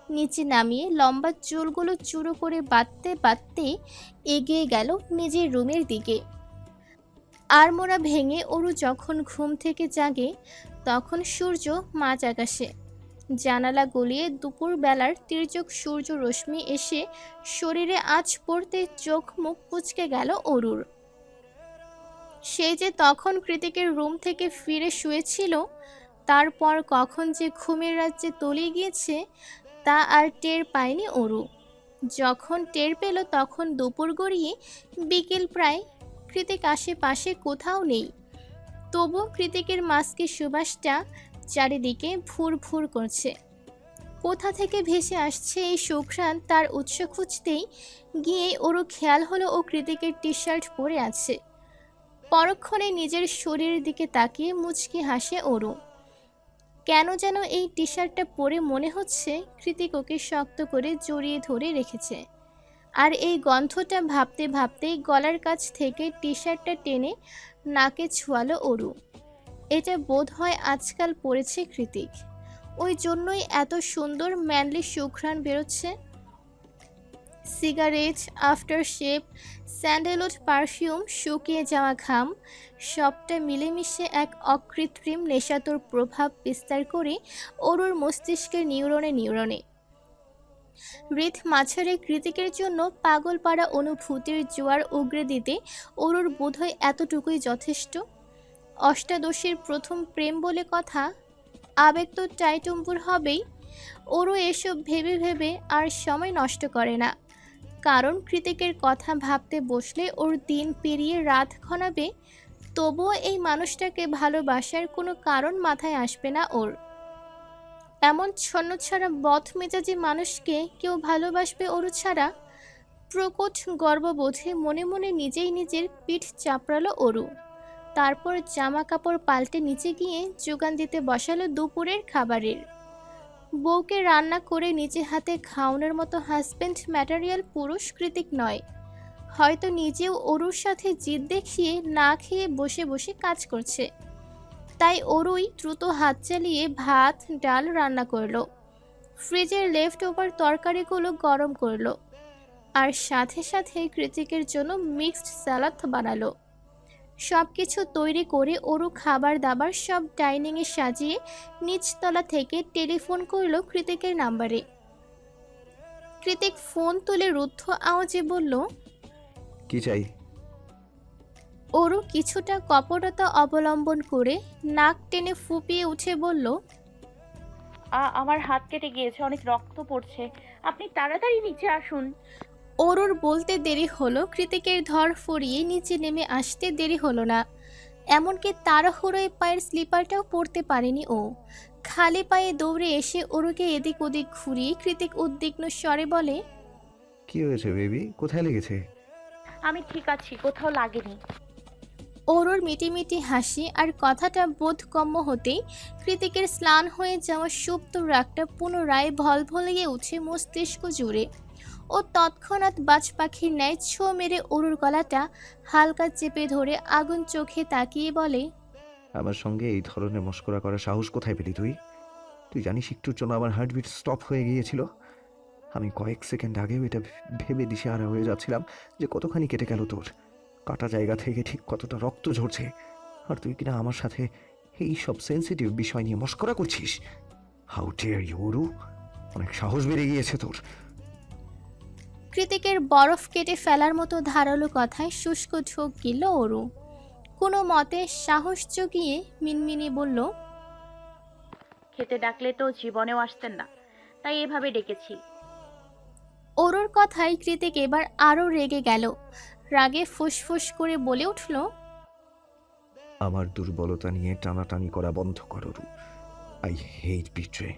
নিচে নামিয়ে লম্বা চুলগুলো চুরো করে বাঁধতে বাঁধতে এগিয়ে গেল নিজের রুমের দিকে। আড়মোড়া ভেঙে অরু যখন ঘুম থেকে জাগে তখন সূর্য মাঝ আকাশে। জানালা গলিয়ে দুপুর বেলার তির্যক সূর্য রশ্মি এসে শরীরে আঁচ পড়তে চোখ মুখ কুঁচকে গেল অরুর। সে যে তখন কৃতিকের রুম থেকে ফিরে শুয়েছিল, তারপর কখন যে ঘুমের রাজ্যে তলিয়ে গিয়েছে তা আর টের পায়নি অরু। যখন টের পেল তখন দুপুর গড়িয়ে বিকেল প্রায়। কৃতিক আশেপাশে কোথাও নেই, তবু কৃতিকের মাস্কের সুবাসটা চারিদিকে ভুর ভুর করছে। কোথা থেকে ভেসে আসছে এই সুঘ্রাণ তার উৎস খুঁজতেই গিয়ে ওরও খেয়াল হলো ও কৃতিকের টি শার্ট পরে আছে। পরক্ষণে নিজের শরীরের দিকে তাকিয়ে মুচকি হাসে ওরু। কেন যেন এই টি শার্টটা পরে মনে হচ্ছে কৃতিক ওকে শক্ত করে জড়িয়ে ধরে রেখেছে। আর এই গন্ধটা ভাবতে ভাবতেই গলার কাছ থেকে টি শার্টটা টেনে নাকে ছোঁয়ালো অরু। এটা বোধ হয় আজকাল পরেছে কৃতিক, ওই জন্যই এত সুন্দর ম্যানলি সুঘ্রাণ বেরোচ্ছে। Cigarette, after shave, sandalwood perfume, শুকিয়ে যাওয়া ঘাম সবটা মিলেমিশে এক অকৃত্রিম নেশাতুর প্রভাব বিস্তার করে অরুর মস্তিষ্কের নিউরনে নিউরনে। হৃদ মাঝারে কৃতিকের জন্য পাগলপাড়া অনুভূতির জোয়ার উগরে দিতে অরুর বোধহয় এতটুকুই যথেষ্ট। অষ্টাদশীর প্রথম প্রেম বলে কথা, আবেগ তো টাইটুম্বুর হবেই। ওরও এসব ভেবে ভেবে আর সময় নষ্ট করে না, কারণ কৃতিকের কথা ভাবতে বসলে ওর দিন পেরিয়ে রাত ঘনাবে, তবুও এই মানুষটাকে ভালোবাসার কোনো কারণ মাথায় আসবে না ওর। এমন ছন্নছাড়া বদ মেজাজি মানুষকে কেউ ভালোবাসবে ওর ছাড়া? প্রকট গর্ববোধে মনে মনে নিজেই নিজের পিঠ চাপড়ালো অরু। তারপর জামা কাপড় পাল্টে নিচে গিয়ে যোগান দিতে বসালো দুপুরের খাবারের। বউকে রান্না করে নিজে হাতে খাওয়ানোর মতো হাজবেন্ড ম্যাটেরিয়াল পুরুষ কৃতিক নয়। হয়তো নিজেও অরুর সাথে জিদ দেখিয়ে না খেয়ে বসে বসে কাজ করছে। তাই অরুই দ্রুত হাত চালিয়ে ভাত ডাল রান্না করলো, ফ্রিজের লেফট ওভার তরকারিগুলো গরম করলো, আর সাথে সাথে কৃতিকের জন্য মিক্সড স্যালাড বানালো। সব কিছু তৈরি করে অরু খাবার দাবার সব ডাইনিংয়ে সাজিয়ে নিচতলা থেকে টেলিফোন করলো কৃতিকের নাম্বারে। কৃতিক ফোন তুলে রুদ্ধ আওয়াজে বলল, কি চাই? অরু কিছুটা কপটতা অবলম্বন করে নাক টেনে ফুপিয়ে উঠে বলল, আমার হাত কেটে গিয়েছে, অনেক রক্ত পড়ছে, আপনি তাড়াতাড়ি নিচে আসুন। অরুর বলতে দেরি হলো, কৃতিকের ধর ফরিয়ে নিচে নেমে আসতে দেরি হলো না। এমনকি তাড়াহুড়োয় পায়ের স্লিপারটাও পরতে পারেনি ও। খালি পায়ে দৌড়ে এসে অরুকে এদিক ওদিক ঘুরিয়ে কৃতিক উদ্বিগ্ন স্বরে বলে, কি হয়েছে বেবি, কোথায় লেগেছে? আমি ঠিক আছি, কোথাও লাগেনি। অরুর মিটিমিটি হাসি আর কথাটা বোধগম্য হতেই কৃতিকের স্নান হয়ে যাওয়া সুপ্ত রাগটা পুনরায় ভলভলিয়ে উঠে মস্তিষ্ক জুড়ে। ও তৎক্ষণাৎ বাজ পাখির ন্যায় ছো মেরে অরুর গলাটা হালকা চেপে ধরে আগুন চোখে তাকিয়ে বলে, আমার সঙ্গে এই ধরনের মশকরা করার সাহস কোথায় পেলি তুই? তুই জানিস একটুর জন্য আমার হার্টবিট স্টপ হয়ে গিয়েছিল। আমি কয়েক সেকেন্ড আগেও এটা ভেবে দিশেহারা হয়ে যাচ্ছিলাম যে কতখানি কেটে গেল তোর। কাটা জায়গা থেকে ঠিক কতটা রক্ত ঝরছে, আর তুই কিনা আমার সাথে এই সব সেন্সিটিভ বিষয় নিয়ে মশকরা করছিস। হাউ ডেয়ার ইউ অরু, অনেক সাহস বেড়ে গিয়েছে তোর। কৃতিকের বরফ কেটে ফেলার মতো ধারালো কথায় শুষ্ক ঢোক গিল অরু। কোনো মতে সাহস জগিয়ে মিনমিনি বলল, খেতে ডাকলে তো জীবনেও আসতেন না, তাই এভাবে ডেকেছি। অরুর কথায় কৃতিক এবার আরও রেগে গেল। রাগে ফুসফুস করে বলে উঠল, আমার দুর্বলতা নিয়ে টানাটানি করা বন্ধ কর অরু। I hate betray.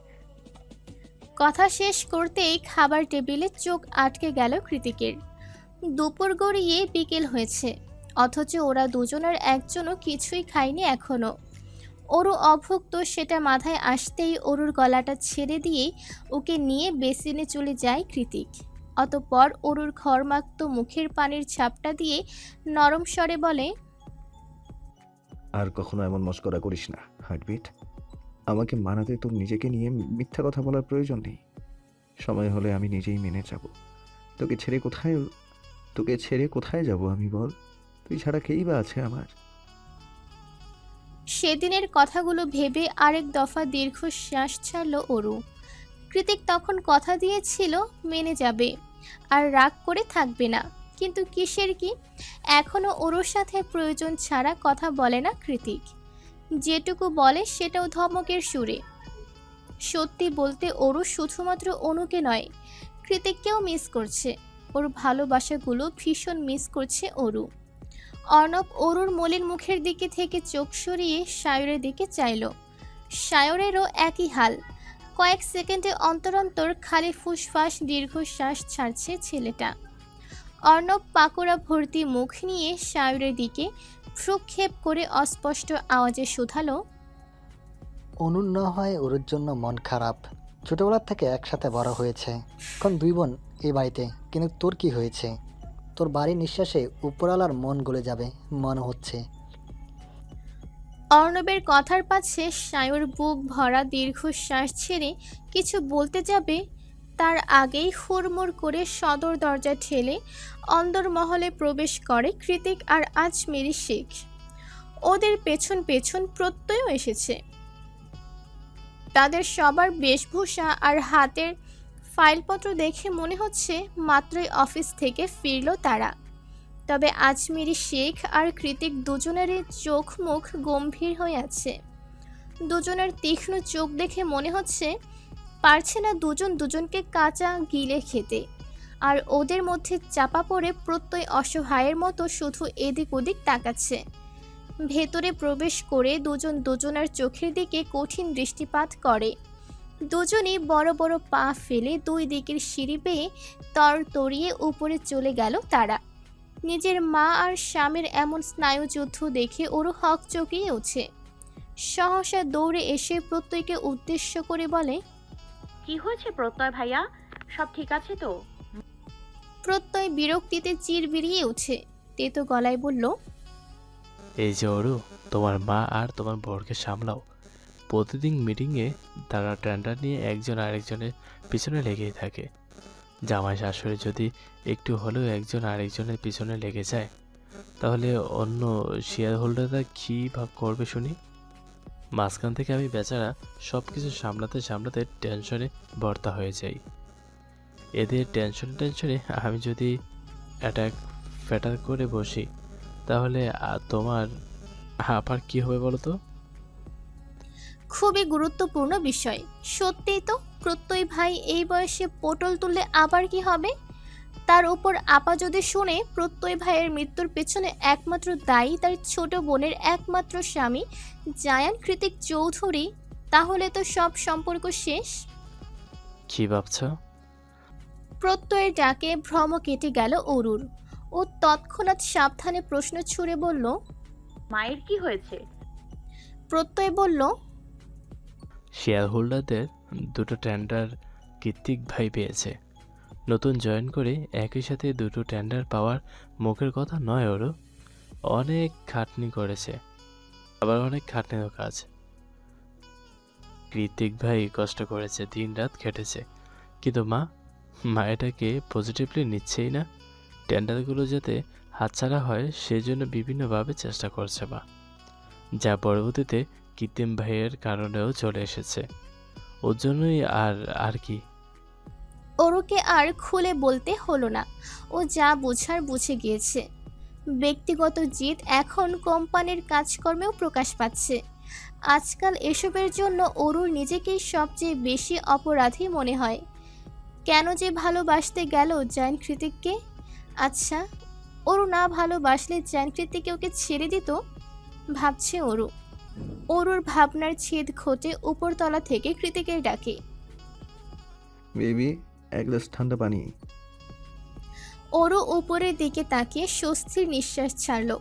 কথা শেষ করতেই খাবার টেবিলে চোখ আটকে গেল কৃতিকের। দুপুর গড়িয়ে বিকেল হয়েছে, অথচ ওরা দুজনের একজনও কিছুই খায়নি এখনো। অরু অভুক্ত সেটা মাথায় আসতেই অরুর গলাটা ছেড়ে দিয়ে ওকে নিয়ে বেসিনে চলে যায় কৃতিক। অতঃপর অরুর ঘরমাক্ত মুখের পানির ছাপটা দিয়ে নরম স্বরে বলে, আর কখনো এমন মশকরা করিস না হার্টবিট। আমাকে মানাতে তোর নিজেকে নিয়ে মিথ্যা কথা বলার প্রয়োজন নেই। সময় হলে আমি নিজেই মেনে যাব। তোকে ছেড়ে কোথায় তোকে ছেড়ে কোথায় যাব আমি, বল? তুই ছাড়া কেই বা আছে আমার? সেদিনের কথাগুলো ভেবে আরেক দফা দীর্ঘশ্বাস ছাড়ল অরু। কৃতিক তখন কথা দিয়েছিল মেনে যাবে আর রাগ করে থাকবে না, কিন্তু কিসের কি, এখনো অরুর সাথে প্রয়োজন ছাড়া কথা বলে না কৃতিক। যেটুকু বলে সেটাও ধমকের সুরে। সত্যি বলতে অরু শুধুমাত্র অনুকে নয়, কৃতিককেও মিস করছে। ওর ভালোবাসাগুলো ভীষণ মিস করছে অরু। অর্ণব অরুর মলিন মুখের দিকে থেকে চোখ সরিয়ে সায়রের দিকে চাইল। সায়রেরও একই হাল। কয়েক সেকেন্ডে অন্তর অন্তর খালি ফুসফাস দীর্ঘশ্বাস ছাড়ছে ছেলেটা। অর্ণব পাকোড়া ভর্তি মুখ নিয়ে সায়রের দিকে ভ্রুক্ষেপ করে অস্পষ্ট আওয়াজে শুধালো, অনুর না হয় ওর জন্য মন খারাপ। ছোটবেলার থেকে একসাথে বড় হয়েছে, এখন দুই বোন এই বাড়িতে, কিন্তু তোর কি হয়েছে? তোর বাড়ির নিঃশ্বাসে উপরওয়ালার মন গলে যাবে মনে হচ্ছে। অর্ণবের কথার পাছে সায়র বুক ভরা দীর্ঘশ্বাস ছেড়ে কিছু বলতে যাবে, তার আগেই হুড়মুড় করে সদর দরজা ঠেলে অন্দরমহলে প্রবেশ করে কৃতিক আর আজমেরি শেখ। ওদের পেছন পেছন প্রত্যয়ও এসেছে। তাদের সবার বেশভূষা আর হাতের ফাইলপত্র দেখে মনে হচ্ছে মাত্রই অফিস থেকে ফিরল তারা। তবে আজমেরি শেখ আর কৃতিক দুজনেরই চোখ মুখ গম্ভীর হয়ে আছে। দুজনের তীক্ষ্ণ চোখ দেখে মনে হচ্ছে পারছে না দুজন দুজনকে কাঁচা গিলে খেতে। আর ওদের মধ্যে চাপা পড়ে প্রত্যয় অসহায়ের মতো শুধু এদিক ওদিক তাকাচ্ছে। ভেতরে প্রবেশ করে দুজন দুজনের চোখের দিকে কঠিন দৃষ্টিপাত করে। দুজনেই বড় বড় পা ফেলে দুই দিকের সিঁড়ি বেয়ে তরতরিয়ে উপরে চলে গেল তারা। নিজের মা আর স্বামীর এমন স্নায়ুযুদ্ধ দেখে ওরও হক চকিয়ে ওঠে। সহসা দৌড়ে এসে প্রত্যয়কে উদ্দেশ্য করে বলে, কি হয়েছে প্রত্যয় ভাইয়া, সব ঠিক আছে তো? প্রত্যয় বিরক্তিতে চির বিরিয়ে ওঠে, তেতো গলায় বলল, এই যে অরু, তোমার মা আর তোমার বরকে সামলাও। প্রতিদিন মিটিংয়ে তারা টেন্ডার নিয়ে একজন আরেকজনের পিছনে লেগেই থাকে। জামাই শাশুড়ি যদি একটু হলেও একজন আরেকজনের পিছনে লেগে যায়, তাহলে অন্য শেয়ার হোল্ডাররা কী ভাগ করবে শুনি। মাঝখান থেকে আমি বেচারা সব কিছু সামলাতে সামলাতে টেনশনে ভর্তা হয়ে যাই। এদের টেনশনে আমি যদি অ্যাটাক ফ্যাটাক করে বসি, তাহলে তোমার আবার কি হবে বলো তো? খুবই গুরুত্বপূর্ণ বিষয়। সত্যিই তো, প্রত্যয় ভাই এই বয়সে পটল তুললে আবার কি হবে? তার উপর আপা যদি শুনে প্রত্যয় ভাইয়ের মৃত্যুর পেছনে একমাত্র দায়ী তার ছোট বোনের একমাত্র স্বামী জায়ান কৃতিক চৌধুরী, তাহলে তো সব সম্পর্ক শেষ। কি ভাবছ? প্রত্যয়ের ডাকে ভ্রম কেটে গেল অরুর। ও তৎক্ষণাৎ সাবধানে প্রশ্ন ছুড়ে বলল, মায়ের কি হয়েছে? প্রত্যয় বলল, শেয়ার হোল্ডারদের দুটো টেন্ডার কৃতিক ভাই পেয়েছে। নতুন জয়েন করে একই সাথে দুটো টেন্ডার পাওয়ার মুখের কথা নয় ওরও। অনেক খাটনি করেছে, আবার অনেক খাটনিরও কাজ। কৃতিক ভাই কষ্ট করেছে, দিন রাত খেটেছে, কিন্তু মা এটাকে পজিটিভলি নিচ্ছেই না। টেন্ডারগুলো যাতে হাতছাড়া হয় সেজন্য বিভিন্নভাবে চেষ্টা করছে মা, যা পরবর্তীতে কৃত্রিম ভাইয়ের কারণেও চলে এসেছে। ওর জন্যই আর কি। অরুকে আর খুলে বলতে হলো না, ও যা বোঝার বুঝে গিয়েছে। ব্যক্তিগত জিদ এখন কোম্পানির কাজকর্মেও প্রকাশ পাচ্ছে। আজকাল এসবের জন্য অরুর নিজেকেই সবচেয়ে বেশি অপরাধী মনে হয়। কেন যে ভালোবাসতে গেল জায়ান কৃতিককে? আচ্ছা, অরু না ভালোবাসলে জায়ান কৃতিককে ওকে ছেড়ে দিত? ভাবছে অরু। অরুর ভাবনার ছেদ ঘটে উপরতলা থেকে কৃতিকের ডাকে, বেবি, এক গ্লাস ঠান্ডা পানি। অরু উপরের দিকে তাকিয়ে স্বস্তির নিঃশ্বাস ছাড়ল।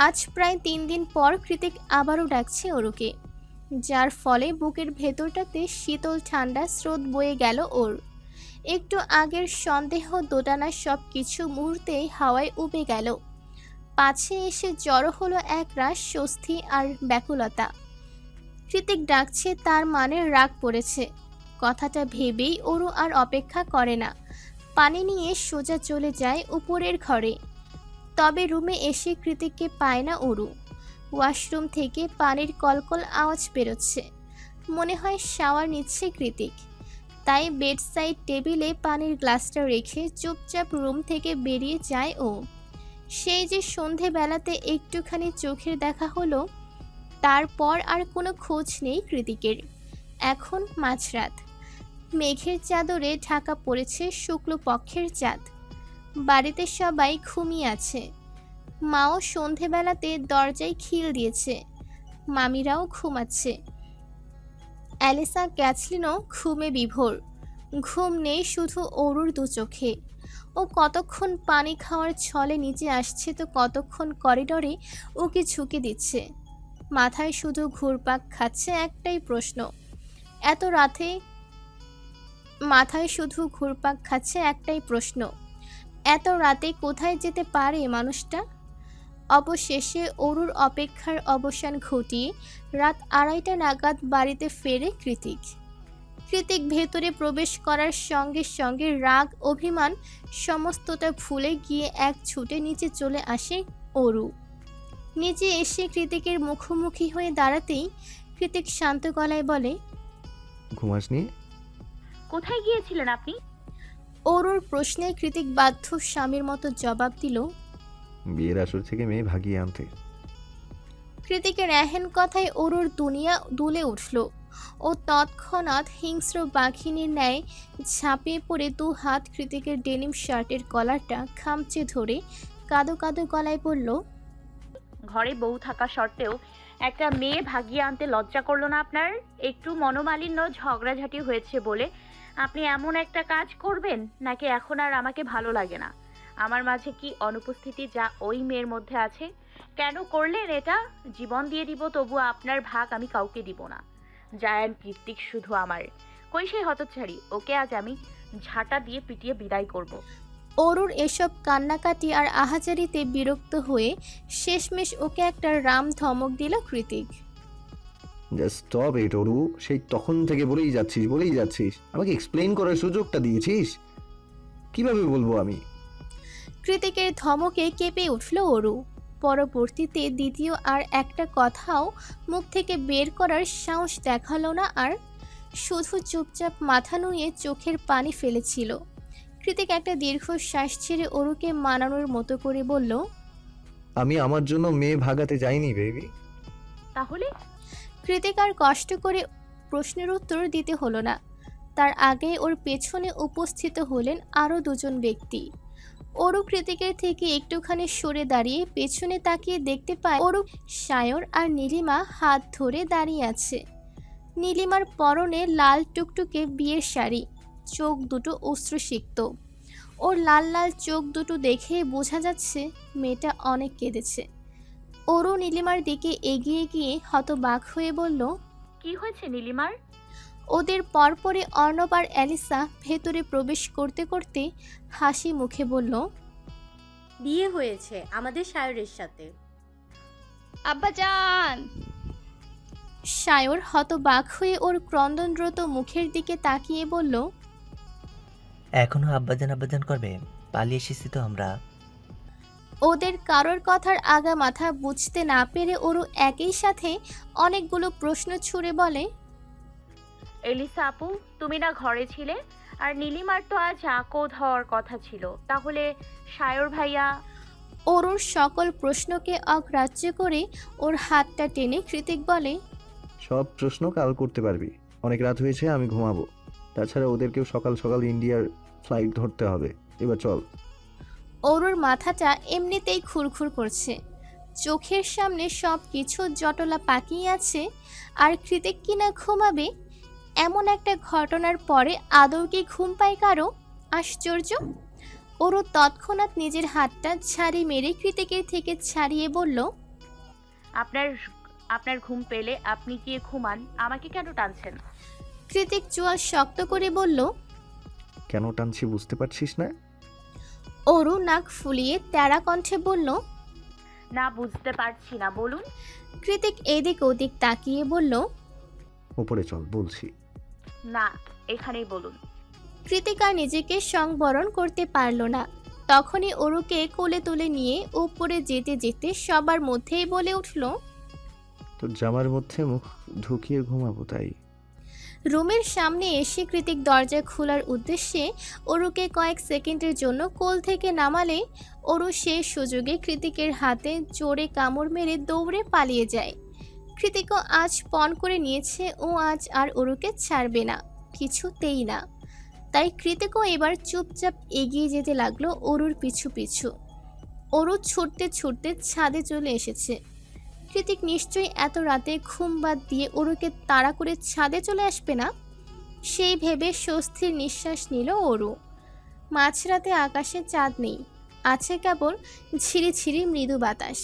আজ প্রায় 3 দিন পর কৃতিক আবারও ডাকছে অরুকে, যার ফলে বুকের ভেতরটাতে শীতল ঠান্ডা স্রোত বয়ে গেল ওর। একটু আগের সন্দেহ দোটানা সব কিছু মুহূর্তেই হাওয়ায় উবে গেল। পাছে এসে জড়ো হলো এক রাশ স্বস্তি আর ব্যাকুলতা। কৃতিক ডাকছে, তার মানে রাগ পড়েছে। কথাটা ভেবেই ওরু আর অপেক্ষা করে না, পানি নিয়ে সোজা চলে যায় উপরের ঘরে। তবে রুমে এসে কৃতিককে পায় না ওরু। ওয়াশরুম থেকে পানির কলকল আওয়াজ বেরোচ্ছে, মনে হয় শাওয়ার নিচ্ছে কৃতিক। তাই বেড সাইড টেবিলে পানির গ্লাসটা রেখে চুপচাপ রুম থেকে বেরিয়ে যায় ও। সেই যে সন্ধেবেলাতে একটুখানি চোখের দেখা হলো, তারপর আর কোনো খোঁজ নেই কৃতিকের। এখন মাঝরাত, মেঘের চাদরে ঢাকা পড়েছে শুক্লপক্ষের চাঁদ। বাড়িতে সবাই ঘুমিয়ে আছে। মাও সন্ধেবেলাতে দরজায় খিল দিয়েছে, মামিরাও ঘুমাচ্ছে। অ্যালিসা ক্যাথলিনও ঘুমে বিভোর। ঘুম নেই শুধু অরুর দু চোখে। ও কতক্ষণ পানি খাওয়ার ছলে নিচে আসছে তো কতক্ষণ করিডরে ওকে ঝুঁকে দিচ্ছে। মাথায় শুধু ঘুরপাক খাচ্ছে একটাই প্রশ্ন, এত রাতে মাথায় শুধু ঘুরপাক খাচ্ছে একটাই প্রশ্ন, এত রাতে কোথায় যেতে পারে মানুষটা? অবশেষে অরুর অপেক্ষার অবসান ঘটিয়ে রাত 2:30 নাগাদ বাড়িতে ফেরে কৃতিক। কৃতিক ভেতরে প্রবেশ করার সঙ্গে সঙ্গে রাগ অভিমান সমস্তটা ভুলে গিয়ে এক ছুটে নিচে চলে আসে অরু। নিচে এসে কৃতিকের মুখোমুখি হয়ে দাঁড়াতেই কৃতিক শান্ত গলায় বলে, ঘুমাসনি? কোথায় গিয়েছিলেন আপনি? অরুর প্রশ্নে কৃতিক বাধ্য স্বামীর মতো জবাব দিল, বিয়ের আসর থেকে মেয়ে ভাগিয়ে আনতে। কৃতিকের এহেন কথায় অরুর দুনিয়া দুলে উঠল। ও তৎক্ষণাৎ হিংস্র বাঘিনীর ন্যায় ঝাঁপিয়ে পড়ে 2 হাত কৃতিকের ডেনিম শার্টের কলারটা খামচে ধরে কাঁদো কাঁদো গলায় বলল, ঘরে বউ থাকা সত্ত্বেও একটা মেয়ে ভাগিয়ে আনতে লজ্জা করলো না আপনার? একটু মনোমালিন্য ঝগড়াঝাটি হয়েছে বলে আপনি এমন একটা কাজ করবেন? নাকি এখন আর আমাকে ভালো লাগে না? আমার মাঝে কি অনুপস্থিতি যা ওই মেয়ের মধ্যে আছে? কেন করলেন এটা? জীবন দিয়ে দিব, তবু আপনার ভাগ আমি কাউকে দিব না। জায়ান্ট কৃতিক শুধু আমার। কই সেই হতচ্ছাড়ি? ওকে আজ আমি ঝাঁটা দিয়ে পিটিয়ে বিদায় করব। অরুর এসব কান্নাকাটি আর আহাজারিতে বিরক্ত হয়ে শেষমেশ ওকে একটা রাম ধমক দিল Kritik. Just stop it Aru, সেই তখন থেকে বলেই যাচ্ছিস। আমাকে এক্সপ্লেইন করার সুযোগটা দিয়েছিস, কিভাবে বলবো আমি? কৃতিকের ধমকে কেঁপে উঠল অরু। পরবর্তীতে দ্বিতীয় আর একটা কথাও মুখ থেকে বের করার সাহস দেখালো না আর, শুধু চুপচাপ মাথা নুয়ে চোখের পানি ফেলেছিল। কৃতিক একটা দীর্ঘশ্বাস ছেড়ে অরুকে মানানোর মতো করে বলল, আমি আমার জন্য মেয়ে ভাগাতে যাইনি বেবি। তাহলে? কৃতিক আর কষ্ট করে প্রশ্নের উত্তর দিতে হলো না। তার আগে ওর পেছনে উপস্থিত হলেন আরও 2 জন ব্যক্তি। অরু কৃতিকের থেকে একটুখানি সরে দাঁড়িয়ে পেছনে তাকিয়ে দেখতে পায় অরু, সায়র আর নীলিমা হাত ধরে দাঁড়িয়ে আছে। নীলিমার পরনে লাল টুকটুকে বিয়ের শাড়ি, চোখ দুটো অশ্রুসিক্ত। ওর লাল লাল চোখ দুটো দেখে বোঝা যাচ্ছে মেয়েটা অনেক কেঁদেছে। অরু নীলিমার দিকে এগিয়ে গিয়ে হতবাক হয়ে বলল, কি হয়েছে নীলিমার? ওদের পরপরে অর্ণব আর অ্যালিসা ভেতরে প্রবেশ করতে করতে হাসি মুখে বলল, বিয়ে হয়েছে আমাদের সায়রের সাথে। আব্বাজান! সায়র হতবাক হয়ে ওর ক্রন্দনরত মুখের দিকে তাকিয়ে বলল, এখনো আব্বাজান আব্বাজান করবে? পালিয়ে এসেছি তো আমরা। ওদের কারোর কথার আগা মাথা বুঝতে না পেরে ওরও একই সাথে অনেকগুলো প্রশ্ন ছুড়ে বলে, এলিসা আপু, তুমি না ঘরে ছিলে? আর নীলিমার তো আজ আকোদ হওয়ার কথা ছিল, তাহলে সায়র ভাইয়া? অরুর সকল প্রশ্নকে অগ্রাহ্য করে ওর হাতটা টেনে কৃতিক বলে, সব প্রশ্ন কাল করতে পারবি, অনেক রাত হয়েছে, আমি ঘুমাবো। তাছাড়া ওদেরকেও সকাল সকাল ইন্ডিয়ার ফ্লাইট ধরতে হবে। এবার চল। অরুর মাথাটা এমনিতেই খুরখুর করছে, চোখের সামনে সব কিছু জটলা পাকিয়ে আছে। আর কৃতিক কিনা ঘুমাবে, এমন একটা ঘটনার পরে আদৌ কি ঘুম পায় কারো? আশ্চর্য! অরু তৎক্ষণাৎ নিজের হাতটা ছাড়ি মেরে কৃতিকের থেকে ছাড়িয়ে বলল, আপনার আপনার ঘুম পেলে আপনি গিয়ে ঘুমান, আমাকে কেন টানছেন? কৃতিক চোয়াল শক্ত করে বলল, কেন টানছি বুঝতে পারছিস না? অরু নাক ফুলিয়ে তেরা কণ্ঠে বলল, না, বুঝতে পারছি না, বলুন। কৃতিক এদিক ওদিক তাকিয়ে বলল, উপরে চল বলছি। না, এখানেই বলুন। কৃতিকা নিজেকে সংবরণ করতে পারল না। তখনই অরুকে কোলে তুলে নিয়ে উপরে যেতে যেতে সবার মধ্যেই বলে উঠল, তোর জামার মধ্যে মুখ ঢুকিয়ে ঘুমাবো তাই। রুমের সামনে এসে কৃতিক দরজা খোলার উদ্দেশ্যে অরুকে কয়েক সেকেন্ডের জন্য কোল থেকে নামালে অরু সে সুযোগে কৃতিকের হাতে জোরে কামড় মেরে দৌড়ে পালিয়ে যায়। কৃতিকও আজ পণ করে নিয়েছে ও আজ আর অরুকে ছাড়বে না, কিছুতেই না। তাই কৃতিকও এবার চুপচাপ এগিয়ে যেতে লাগলো অরুর পিছু পিছু। অরু ছুটতে ছুটতে ছাদে চলে এসেছে। কৃতিক নিশ্চয়ই এত রাতে ঘুম বাদ দিয়ে অরুকে তাড়া করে ছাদে চলে আসবে না, সেই ভেবে স্বস্তির নিঃশ্বাস নিল অরু। মাঝরাতে আকাশে চাঁদ নেই, আছে কেবল ঝিরিঝিরি মৃদু বাতাস,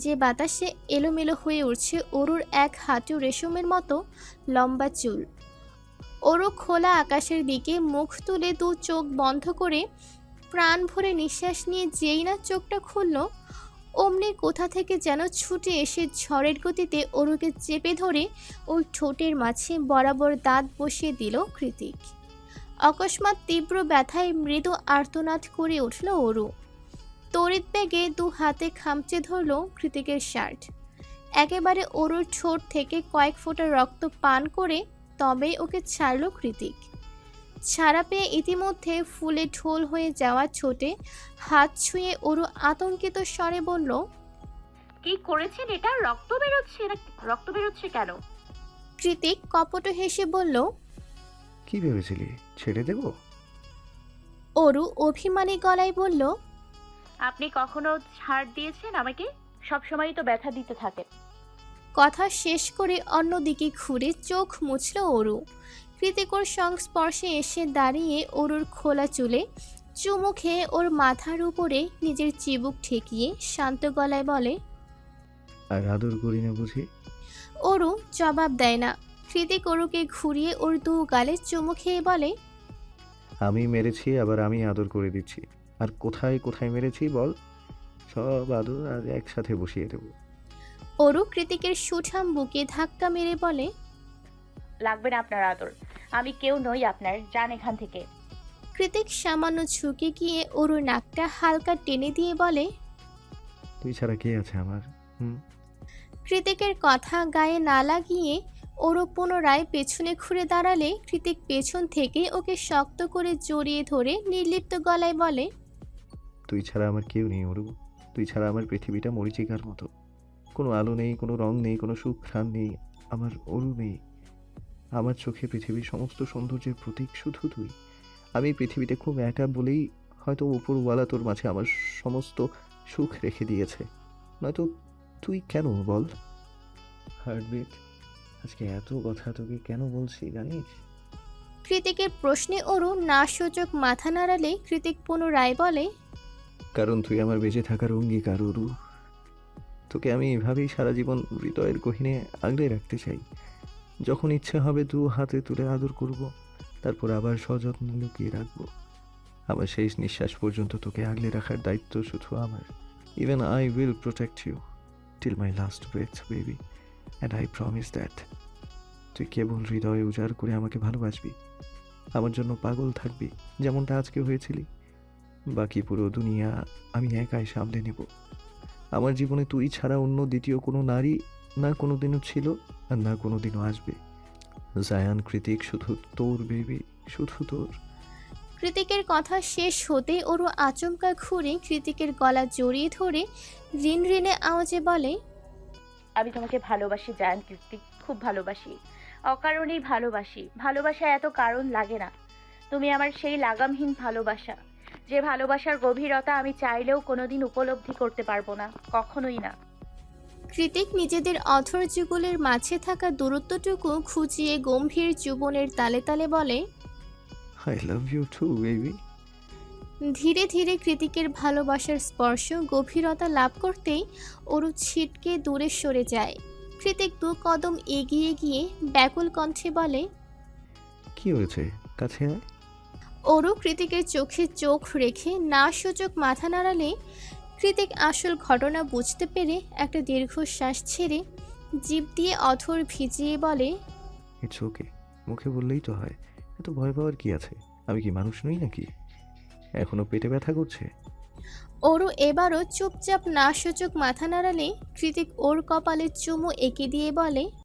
যে বাতাসে এলোমেলো হয়ে উঠছে অরুর এক হাঁটু রেশমের মতো লম্বা চুল। অরু খোলা আকাশের দিকে মুখ তুলে দু চোখ বন্ধ করে প্রাণ ভরে নিঃশ্বাস নিয়ে যেই না চোখটা খুলল, অমনি কোথা থেকে যেন ছুটে এসে ঝড়ের গতিতে অরুকে চেপে ধরে ওই ঠোঁটের মাঝে বরাবর দাঁত বসিয়ে দিল কৃতিক। অকস্মাৎ তীব্র ব্যথায় মৃদু আর্তনাদ করে উঠল অরু। তড়িৎ বেগে দু হাতে খামচে ধরল কৃতিকের শার্ট। একেবারে অরুর ঠোঁট থেকে কয়েক ফোঁটা রক্ত পান করে তবেই ওকে ছাড়ল কৃতিক। ছাড়া পেয়ে ইতিমধ্যে ফুলে ঢোল হয়ে যাওয়া ঠোঁটে হাত ছুঁয়ে অরু আতঙ্কিত স্বরে বলল, কি করেছেন এটা? রক্ত বেরোচ্ছে না? রক্ত বেরোচ্ছে কেন? কৃতিক কপট হেসে বলল, কি ভেবেছিলি ছেড়ে দেব? অরু অভিমানী গলায় বলল, আপনি কখনো ছাড় দিয়েছেন আমাকে? সবসময়ই তো ব্যথা দিতে থাকেন। কথা শেষ করে অন্যদিকে ঘুরে চোখ মুছল অরু। কৃতিকর সংস্পর্শে এসে দাঁড়িয়ে অরুর খোলা চুলে চুমু খেয়ে ওর মাথার উপরে নিজের চিবুক ঠেকিয়ে শান্ত গলায় বলে, আর আদর করি না বুঝি? অরু জবাব দেয় না। কৃতিক অরুকে ঘুরিয়ে ওর দু গালে চুমু খেয়ে বলে, আমি মেরেছি, আবার আমি আদর করে দিচ্ছি। আর কোথায় কোথায় মেরেছি বল? সব আদর আজ একসাথে বসিয়ে দেবো। অরু কৃতিকের সুঠাম বুকে ধাক্কা মেরে বলে, লাগবে না আপনার আদর, আমি কেউ নই আপনার, যান এখান থেকে। কৃতিক সামান্য ঝুঁকে গিয়ে অরুর নাকটা হালকা টেনে দিয়ে বলে, তুই ছাড়া কে আছে আমার? কৃতিকের কথা গায়ে না লাগিয়ে অরু পুনরায় পেছনে ঘুরে দাঁড়ালে কৃতিক পেছন থেকে ওকে শক্ত করে জড়িয়ে ধরে নির্লিপ্ত গলায় বলে, তুই ছাড়া আমার কেউ নেই অরু। তুই ছাড়া আমার পৃথিবীটা মরিচিকার মতো। কোনো আলো নেই, কোনো রং নেই, কোনো সুখ ঘ্রাণ নেই। আমার অরু নেই। আমার চোখে পৃথিবীর সমস্ত সৌন্দর্যের প্রতীক শুধু তুই। আমি পৃথিবীতে খুব একা বলেই হয়তো উপরওয়ালা তোর মাঝে আমার সমস্ত সুখ রেখে দিয়েছে। নয়তো তুই কেন বল? হার্টবিট, আজকে এত কথা তোকে কেন বলছি জানিস? কৃতিকের প্রশ্নে অরু না সূচক মাথা নাড়ালে কৃতিক পুনরায় বলে, কারণ তুই আমার বেঁচে থাকার অঙ্গীকার অরু। তোকে আমি এভাবেই সারা জীবন হৃদয়ের গহীনে আগলে রাখতে চাই। যখন ইচ্ছে হবে দু হাতে তুলে আদর করব, তারপর আবার সযত্নে লুকিয়ে রাখবো। আমার শেষ নিঃশ্বাস পর্যন্ত তোকে আগলে রাখার দায়িত্ব শুধু আমার। Even I will protect you till my last breath baby, and I promise that. তুই কেবল হৃদয়ে উজাড় করে আমাকে ভালোবাসবি, আমার জন্য পাগল থাকবি যেমনটা আজকে হয়েছিলি। বাকি পুরো দুনিয়া আমি একাই সামলে নেব। আমার জীবনে তুই ছাড়া অন্য দ্বিতীয় কোনো নারী না কোনোদিনও ছিল আর না কোনোদিনও আসবে। জায়ান কৃতিক, শুধু তোর বেবি, শুধু তোর। কৃতিকের কথা শেষ হতেই অরু আচমকা ঘুরে কৃতিকের গলা জড়িয়ে ধরে রিন রিনে আওয়াজে বলে, আমি তোমাকে ভালোবাসি জায়ান কৃতিক, খুব ভালোবাসি, অকারণেই ভালোবাসি। ভালোবাসা এত কারণ লাগে না। তুমি আমার সেই লাগামহীন ভালোবাসা, যে ভালোবাসার গভীরতা আমি চাইলেও কোনোদিন উপলব্ধি করতে পারবো না, কখনোই না। কৃতিক নিজেদের অথর যুগলের মাঝে থাকা দূরত্বটুকু খুঁজিয়ে গম্ভীর যৌবনের তালে তালে বলে, I love you too baby. ধীরে ধীরে কৃতিকের ভালোবাসার স্পর্শ গভীরতা লাভ করতেই অরু ছিটকে দূরে সরে যায়। কৃতিক দু কদম এগিয়ে গিয়ে ব্যাকুল কণ্ঠে বলে, কি হয়েছে? কাছে আয়। অরু কৃতিকের চোখে চোখ রেখে না সূচক মাথা নাড়ালে কৃতিক আসল ঘটনা বুঝতে পেরে একটা দীর্ঘশ্বাস ছেড়ে জিভ দিয়ে অথর ভিজিয়ে বলে, ইটস ওকে, মুখে বললেই তো হয়। এত ভয় পাওয়ার কি আছে? আমি কি মানুষ নই নাকি? এখনো পেটে ব্যথা করছে? অরু এবারও চুপচাপ নাসূচক মাথা নাড়ালে কৃতিক ওর কপালে চুমু এঁকে দিয়ে বলে,